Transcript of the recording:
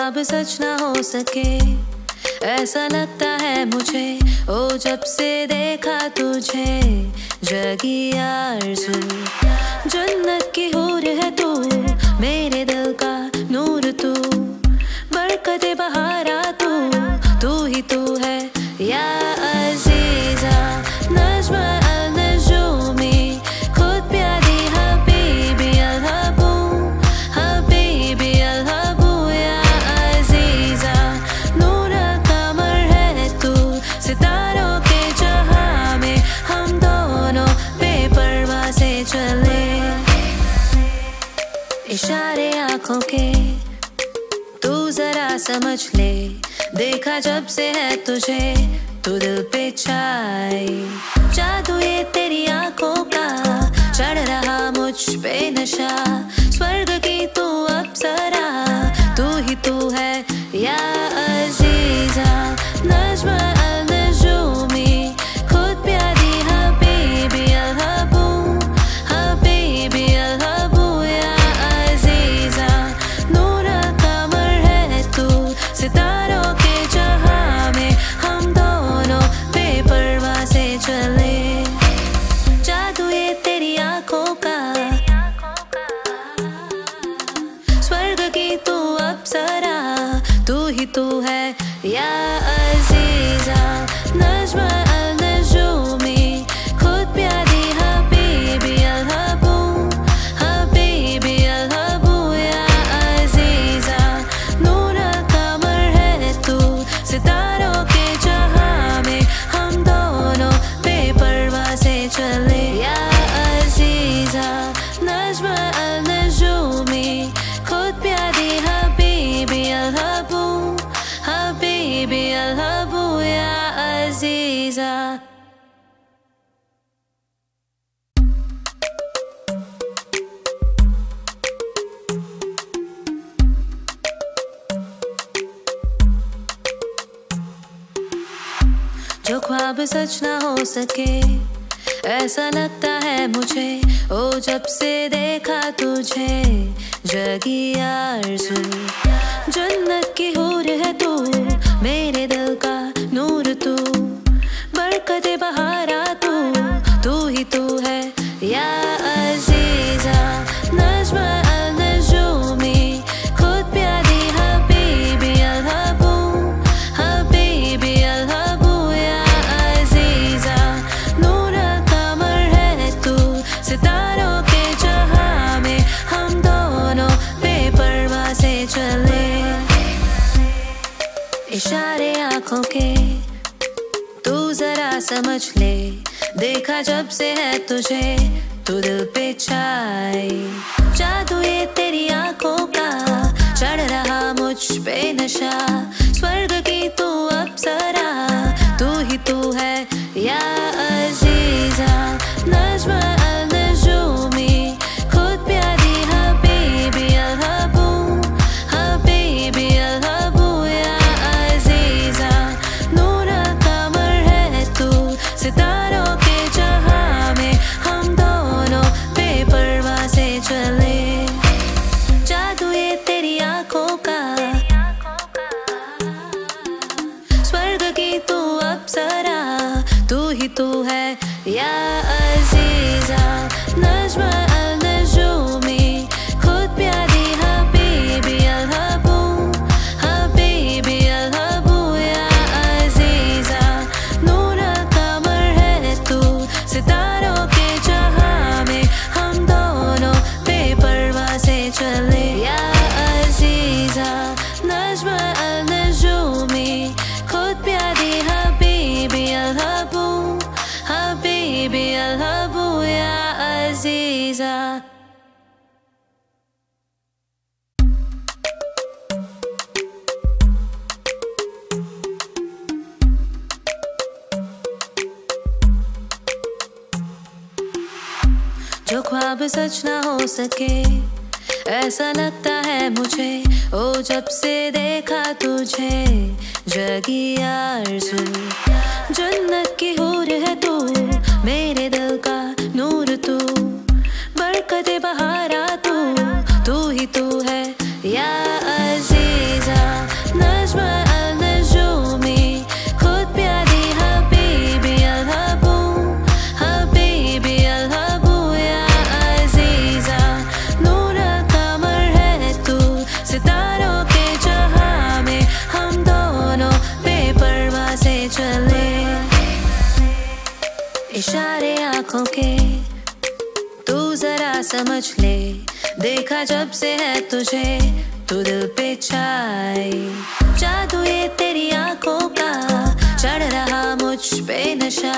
ख्वाब सच ना हो सके, ऐसा लगता है मुझे। ओ जब से देखा तुझे, जगी आरज़ू। जन्नत की हूर है तू, मेरे दिल का नूर तू, बरकते बहारा तू ही तू है या अज़ीज़ा। नज़्म अल-नजूमी, खुद प्यारी हबीबी अल-हबू, हबीबी अल-हबू या अज़ीज़ा। नूर कमर है तू, सितारों के जहां में हम दोनों बेपरवाह से चले। इशारे आँखों के तू जरा समझ ले, देखा जब से है तुझे तू दिल पे छाई। जादू ये तेरी आँखों का, चढ़ रहा मुझ पे नशा। स्वर्ग की तू अप्सरा, तू ही तू है या अज़ीज़ा। नज़्म अल-नजूमी, खुद प्यारी हबीबी अल-हबू, हबीबी अल-हबू या अज़ीज़ा। नूर कमर है तू, सितारों के जहां में हम दोनों बेपरवाह से चले। जादू ये तेरी आँखों का, स्वर्ग की तू अप्सरा, तू ही तू है या अज़ीज़ा। नज़्म अल-नजूमी, खुद प्यारी हबीबी अल-हबू, हबीबी अल-हबू या अज़ीज़ा। नूर कमर है तू, सितारों के जहां में हम दोनों बेपरवाह से चले या अज़ीज़ा। नज़्म अल-नजूमी, खुद प्यारी हबीबी अल-हबू, हबीबी अल-हबू या अज़ीज़ा। जो ख्वाब सच ना हो सके, ऐसा लगता है मुझे। ओ जब से देखा तुझे, जगी आरज़ू। जन्नत की हूर है तू, मेरे दिल का नूर तू, बरकते बहारा तू ही तू है या अज़ीज़ा। नज़्म अल-नजूमी, खुद प्यारी हबीबी अल-हबू, हबीबी अल-हबू या अज़ीज़ा। नूर कमर है तू, सितारों के जहां में हम दोनों बेपरवाह से चले। इशारे आँखों के तू जरा समझ ले, देखा जब से है तुझे तू दिल पे छाई। जादू ये तेरी आँखों का, चढ़ रहा मुझ पे नशा। स्वर्ग की तू अप्सरा, तू ही तू है या अज़ीज़ा। नज़्म अल-नजूमी, खुद प्यारी हबीबी अल-हबू, हबीबी अल-हबू या अज़ीज़ा। नूर कमर है तू, सितारों के जहां में हम दोनों बेपरवाह से चले। जादू ये तेरी आँखों का, स्वर्ग की तू अप्सरा, तू ही तू है या अज़ीज़ा। नज़्म अल-नजूमी, खुद प्यारी हबीबी अल-हबू, हबीबी अल-हबू या अज़ीज़ा। नूर कमर है तू, सितारों के जहां में हम दोनों बेपरवाह से चले या अज़ीज़ा। नज़्म अल-नजूमी, खुद प्यारी हबीबी अल-हबू, हबीबी अल-हबू या अज़ीज़ा। जो ख्वाब सच ना हो सके, ऐसा लगता है मुझे। ओ जब से देखा तुझे, जगी आरज़ू। जन्नत की हूर है तू, मेरे दिल का नूर तू, बरकते बहारा तू ही तू है या अज़ीज़ा। चले इशारे आंखों के, तू जरा समझ ले। देखा जब से है तुझे तू दिल पे छाए, जादू ये तेरी आंखों का, चढ़ रहा मुझ पे नशा।